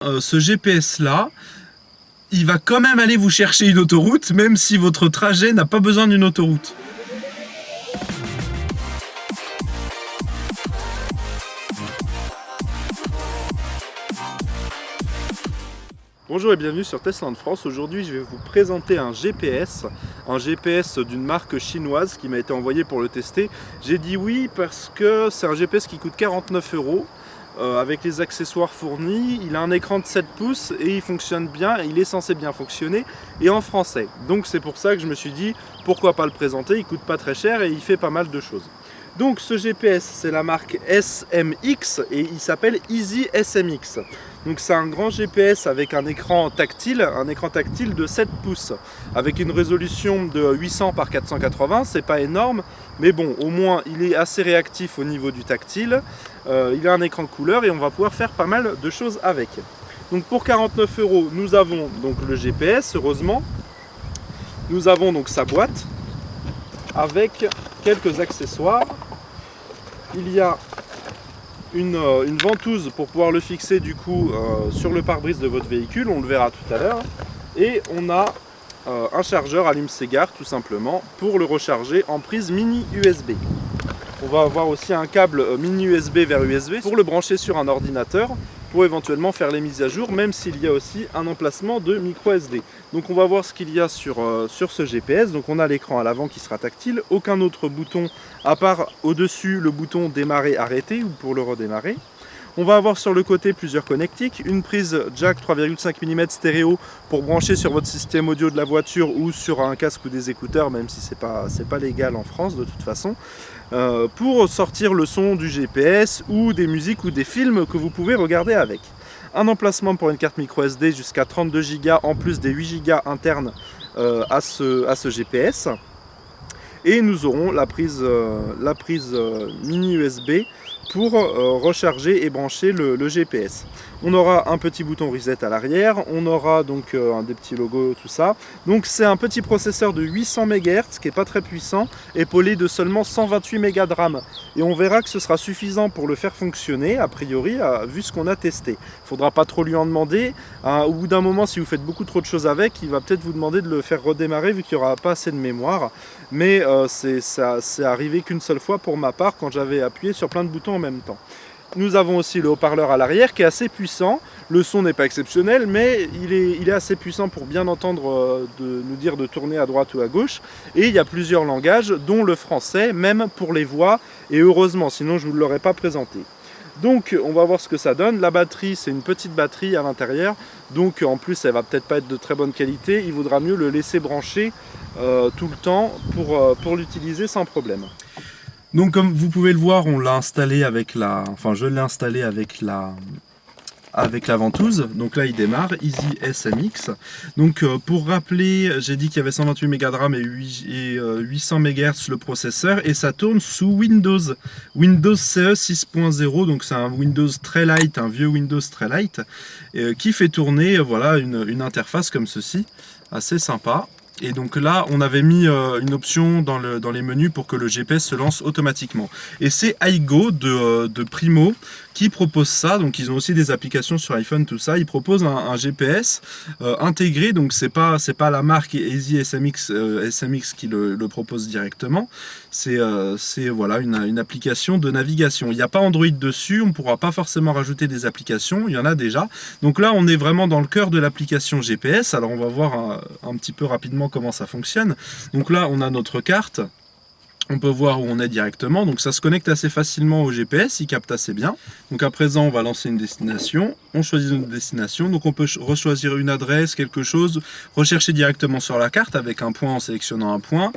ce GPS-là, il va quand même aller vous chercher une autoroute, même si votre trajet n'a pas besoin d'une autoroute. Bonjour et bienvenue sur Testland France. Aujourd'hui, je vais vous présenter un GPS d'une marque chinoise qui m'a été envoyé pour le tester. J'ai dit oui parce que c'est un GPS qui coûte 49 € avec les accessoires fournis. Il a un écran de 7 pouces et il fonctionne bien, il est censé bien fonctionner et en français. Donc c'est pour ça que je me suis dit pourquoi pas le présenter, il coûte pas très cher et il fait pas mal de choses. Donc ce GPS, c'est la marque SMX et il s'appelle Easy SMX. Donc c'est un grand GPS avec un écran tactile de 7 pouces avec une résolution de 800 par 480, c'est pas énorme, mais bon, au moins il est assez réactif au niveau du tactile. Il a un écran couleur et on va pouvoir faire pas mal de choses avec. Donc pour 49 €, nous avons donc le GPS, heureusement. Nous avons donc sa boîte avec quelques accessoires. Il y a une ventouse pour pouvoir le fixer du coup sur le pare-brise de votre véhicule, on le verra tout à l'heure. Et on a un chargeur allume-cigare tout simplement pour le recharger en prise mini USB. On va avoir aussi un câble mini USB vers USB pour le brancher sur un ordinateur pour éventuellement faire les mises à jour, même s'il y a aussi un emplacement de micro SD. Donc on va voir ce qu'il y a sur ce GPS. Donc on a l'écran à l'avant qui sera tactile, aucun autre bouton à part au-dessus le bouton démarrer arrêter ou pour le redémarrer. On va avoir sur le côté plusieurs connectiques, une prise jack 3,5 mm stéréo pour brancher sur votre système audio de la voiture ou sur un casque ou des écouteurs, même si c'est pas légal en France de toute façon, pour sortir le son du GPS ou des musiques ou des films que vous pouvez regarder avec. Un emplacement pour une carte micro SD jusqu'à 32 Go en plus des 8 Go internes à ce GPS. Et nous aurons la prise mini USB pour recharger et brancher le GPS. On aura un petit bouton reset à l'arrière, on aura donc des petits logos, tout ça. Donc c'est un petit processeur de 800 MHz qui n'est pas très puissant, épaulé de seulement 128 Mb de RAM. Et on verra que ce sera suffisant pour le faire fonctionner, a priori, vu ce qu'on a testé. Il ne faudra pas trop lui en demander. Au bout d'un moment, si vous faites beaucoup trop de choses avec, il va peut-être vous demander de le faire redémarrer vu qu'il n'y aura pas assez de mémoire. Mais c'est arrivé qu'une seule fois pour ma part quand j'avais appuyé sur plein de boutons en même temps. Nous avons aussi le haut-parleur à l'arrière qui est assez puissant. Le son n'est pas exceptionnel, mais il est assez puissant pour bien entendre nous dire de tourner à droite ou à gauche. Et il y a plusieurs langages, dont le français, même pour les voix. Et heureusement, sinon je ne vous l'aurais pas présenté. Donc on va voir ce que ça donne. La batterie, c'est une petite batterie à l'intérieur. Donc en plus, elle va peut-être pas être de très bonne qualité. Il vaudra mieux le laisser brancher tout le temps pour l'utiliser sans problème. Donc comme vous pouvez le voir, on l'a installé avec je l'ai installé avec la ventouse. Donc là il démarre, Easy SMX. Donc pour rappeler, j'ai dit qu'il y avait 128 Mb de RAM et 800 MHz le processeur et ça tourne sous Windows CE 6.0. Donc c'est un Windows très light, un vieux Windows très light qui fait tourner voilà une interface comme ceci, assez sympa. Et donc là, on avait mis une option dans les menus pour que le GPS se lance automatiquement. Et c'est iGo de Primo qui propose ça. Donc ils ont aussi des applications sur iPhone, tout ça. Ils proposent un GPS intégré. Donc c'est pas la marque Easy SMX qui le propose directement. C'est voilà une application de navigation. Il n'y a pas Android dessus. On ne pourra pas forcément rajouter des applications. Il y en a déjà. Donc là, on est vraiment dans le cœur de l'application GPS. Alors on va voir un petit peu rapidement comment ça fonctionne. Donc là on a notre carte, on peut voir où on est directement, donc ça se connecte assez facilement au GPS, il capte assez bien. Donc à présent on va lancer une destination, on choisit notre destination, donc on peut rechoisir une adresse, quelque chose, rechercher directement sur la carte avec un point en sélectionnant un point,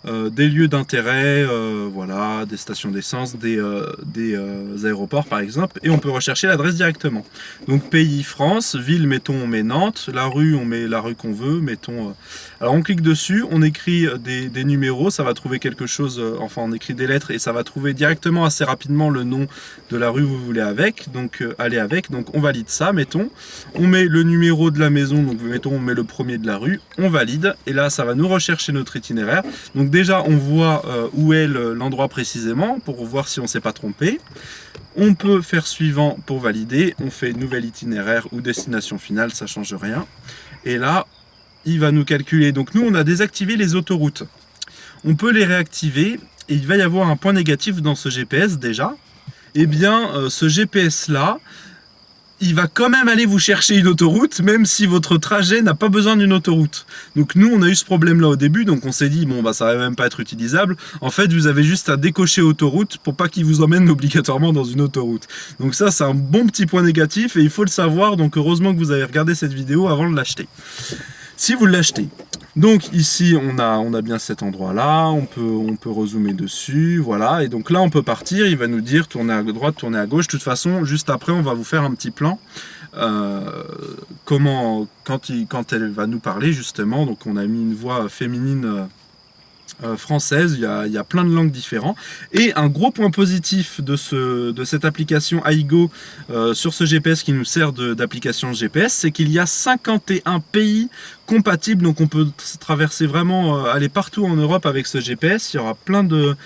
des lieux d'intérêt, voilà, des stations d'essence, des aéroports par exemple, et on peut rechercher l'adresse directement. Donc pays France, ville mettons on met Nantes, la rue on met la rue qu'on veut, mettons... Alors on clique dessus, on écrit des numéros, ça va trouver quelque chose choses, enfin on écrit des lettres et ça va trouver directement assez rapidement le nom de la rue où vous voulez aller avec. Donc on valide ça, mettons. On met le numéro de la maison, donc mettons on met le premier de la rue, on valide. Et là ça va nous rechercher notre itinéraire. Donc déjà on voit où est l'endroit précisément pour voir si on ne s'est pas trompé. On peut faire suivant pour valider, on fait nouvel itinéraire ou destination finale, ça change rien. Et là, il va nous calculer. Donc nous, on a désactivé les autoroutes. On peut les réactiver et il va y avoir un point négatif dans ce GPS déjà. Eh bien, ce GPS-là, il va quand même aller vous chercher une autoroute, même si votre trajet n'a pas besoin d'une autoroute. Donc nous, on a eu ce problème-là au début, donc on s'est dit, bon, bah ça va même pas être utilisable. En fait, vous avez juste à décocher autoroute pour pas qu'il vous emmène obligatoirement dans une autoroute. Donc ça, c'est un bon petit point négatif et il faut le savoir, donc heureusement que vous avez regardé cette vidéo avant de l'acheter. Si vous l'achetez. Donc ici on a bien cet endroit là, on peut rezoomer dessus, voilà, et donc là on peut partir, il va nous dire tourner à droite, tourner à gauche. De toute façon, juste après on va vous faire un petit plan quand elle va nous parler justement. Donc on a mis une voix féminine française, il y a plein de langues différentes. Et un gros point positif de cette application Aigo sur ce GPS qui nous sert d'application GPS, c'est qu'il y a 51 pays compatibles, donc on peut traverser vraiment, aller partout en Europe avec ce GPS. Il y aura plein de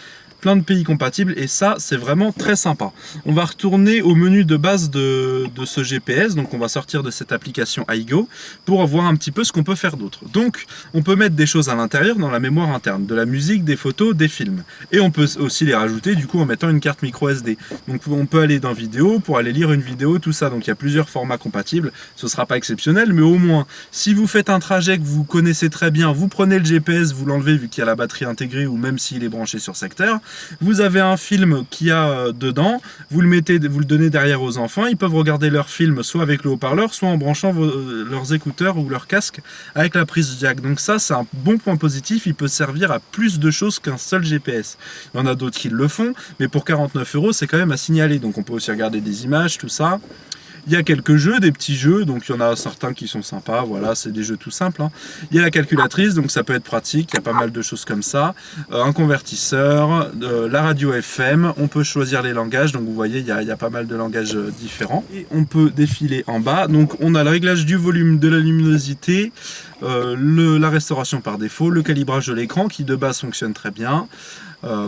pays compatibles et ça c'est vraiment très sympa. On va retourner au menu de base de ce GPS, donc on va sortir de cette application Aigo pour voir un petit peu ce qu'on peut faire d'autre. Donc on peut mettre des choses à l'intérieur dans la mémoire interne, de la musique, des photos, des films, et on peut aussi les rajouter du coup en mettant une carte micro SD. Donc on peut aller dans vidéo pour aller lire une vidéo, tout ça. Donc il y a plusieurs formats compatibles, ce sera pas exceptionnel, mais au moins si vous faites un trajet que vous connaissez très bien, vous prenez le GPS, vous l'enlevez vu qu'il y a la batterie intégrée ou même s'il est branché sur secteur. Vous avez un film qu'il y a dedans, vous le donnez derrière aux enfants, ils peuvent regarder leur film soit avec le haut-parleur, soit en branchant leurs écouteurs ou leur casque avec la prise jack. Donc ça c'est un bon point positif, il peut servir à plus de choses qu'un seul GPS. Il y en a d'autres qui le font, mais pour 49 € c'est quand même à signaler. Donc on peut aussi regarder des images, tout ça. Il y a quelques jeux, des petits jeux, donc il y en a certains qui sont sympas, voilà, c'est des jeux tout simples. Hein. Il y a la calculatrice, donc ça peut être pratique, il y a pas mal de choses comme ça. Un convertisseur, la radio FM, on peut choisir les langages, donc vous voyez, il y a pas mal de langages différents. Et on peut défiler en bas, donc on a le réglage du volume, de la luminosité, la restauration par défaut, le calibrage de l'écran qui de base fonctionne très bien.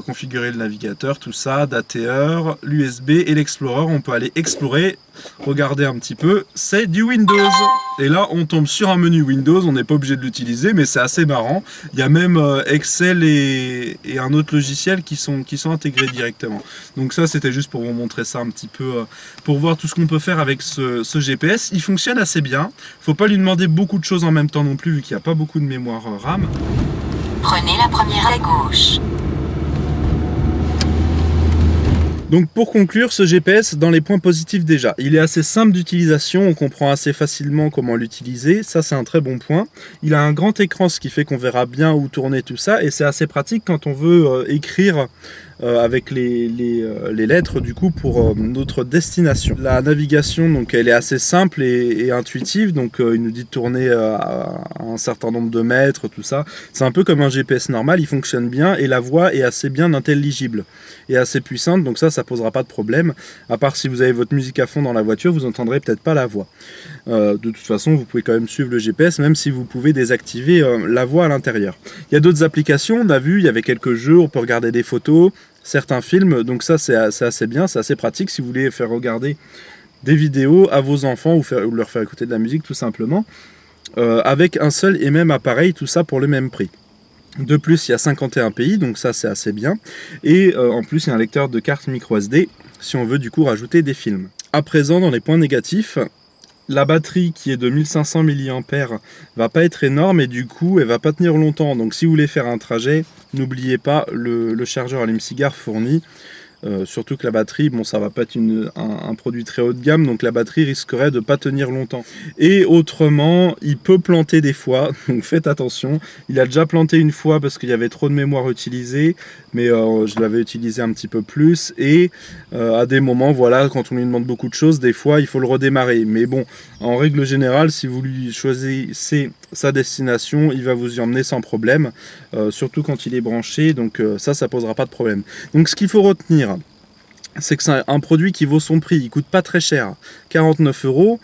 Configurer le navigateur, tout ça, dateur, l'USB et l'Explorer, on peut aller explorer, regarder un petit peu, c'est du Windows. Et là on tombe sur un menu Windows, on n'est pas obligé de l'utiliser, mais c'est assez marrant. Il y a même Excel et un autre logiciel qui sont intégrés directement. Donc ça c'était juste pour vous montrer ça un petit peu, pour voir tout ce qu'on peut faire avec ce GPS. Il fonctionne assez bien, faut pas lui demander beaucoup de choses en même temps non plus, vu qu'il n'y a pas beaucoup de mémoire RAM. Prenez la première à gauche. Donc pour conclure, ce GPS, dans les points positifs déjà, il est assez simple d'utilisation, on comprend assez facilement comment l'utiliser, ça c'est un très bon point. Il a un grand écran, ce qui fait qu'on verra bien où tourner tout ça, et c'est assez pratique quand on veut écrire avec les lettres du coup pour notre destination. La navigation, donc elle est assez simple et intuitive, donc il nous dit de tourner à un certain nombre de mètres, tout ça. C'est un peu comme un GPS normal, il fonctionne bien et la voix est assez bien intelligible et assez puissante, donc ça posera pas de problème, à part si vous avez votre musique à fond dans la voiture, vous entendrez peut-être pas la voix. De toute façon, vous pouvez quand même suivre le GPS, même si vous pouvez désactiver la voix à l'intérieur. Il y a d'autres applications, on a vu, il y avait quelques jeux, on peut regarder des photos, certains films, donc ça c'est assez bien, c'est assez pratique si vous voulez faire regarder des vidéos à vos enfants ou leur faire écouter de la musique tout simplement, avec un seul et même appareil, tout ça pour le même prix. De plus, il y a 51 pays, donc ça c'est assez bien. Et en plus, il y a un lecteur de carte micro SD, si on veut du coup rajouter des films. À présent, dans les points négatifs, la batterie qui est de 1500 mAh va pas être énorme et du coup, elle va pas tenir longtemps. Donc si vous voulez faire un trajet, n'oubliez pas le chargeur allume-cigare fourni. Surtout que la batterie, bon ça va pas être un produit très haut de gamme, donc la batterie risquerait de pas tenir longtemps. Et autrement, il peut planter des fois, donc faites attention. Il a déjà planté une fois parce qu'il y avait trop de mémoire utilisée, mais je l'avais utilisé un petit peu plus, et à des moments, voilà, quand on lui demande beaucoup de choses, des fois il faut le redémarrer. Mais bon, en règle générale, si vous lui choisissez sa destination, il va vous y emmener sans problème, surtout quand il est branché, donc ça posera pas de problème. Donc ce qu'il faut retenir, c'est que c'est un produit qui vaut son prix, il coûte pas très cher, 49 €.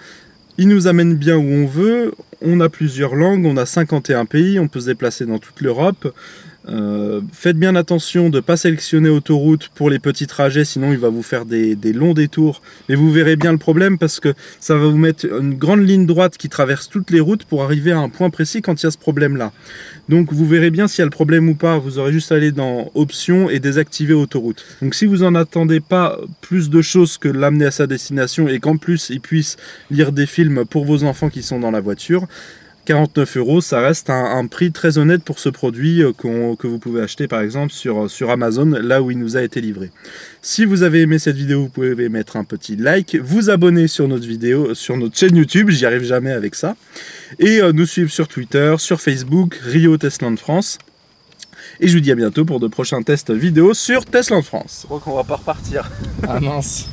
Il nous amène bien où on veut, on a plusieurs langues, on a 51 pays, on peut se déplacer dans toute l'Europe. Faites bien attention de ne pas sélectionner autoroute pour les petits trajets, sinon il va vous faire des longs détours. Mais vous verrez bien le problème parce que ça va vous mettre une grande ligne droite qui traverse toutes les routes pour arriver à un point précis quand il y a ce problème-là. Donc vous verrez bien s'il y a le problème ou pas, vous aurez juste à aller dans Options et désactiver autoroute. Donc si vous n'en attendez pas plus de choses que l'amener à sa destination et qu'en plus il puisse lire des films pour vos enfants qui sont dans la voiture, 49 €, ça reste un prix très honnête pour ce produit que vous pouvez acheter par exemple sur Amazon, là où il nous a été livré. Si vous avez aimé cette vidéo, vous pouvez mettre un petit like, vous abonner sur notre vidéo, sur notre chaîne YouTube, j'y arrive jamais avec ça, et nous suivre sur Twitter, sur Facebook, Rio Testland France. Et je vous dis à bientôt pour de prochains tests vidéo sur Testland France. Je crois qu'on va pas repartir. Ah mince.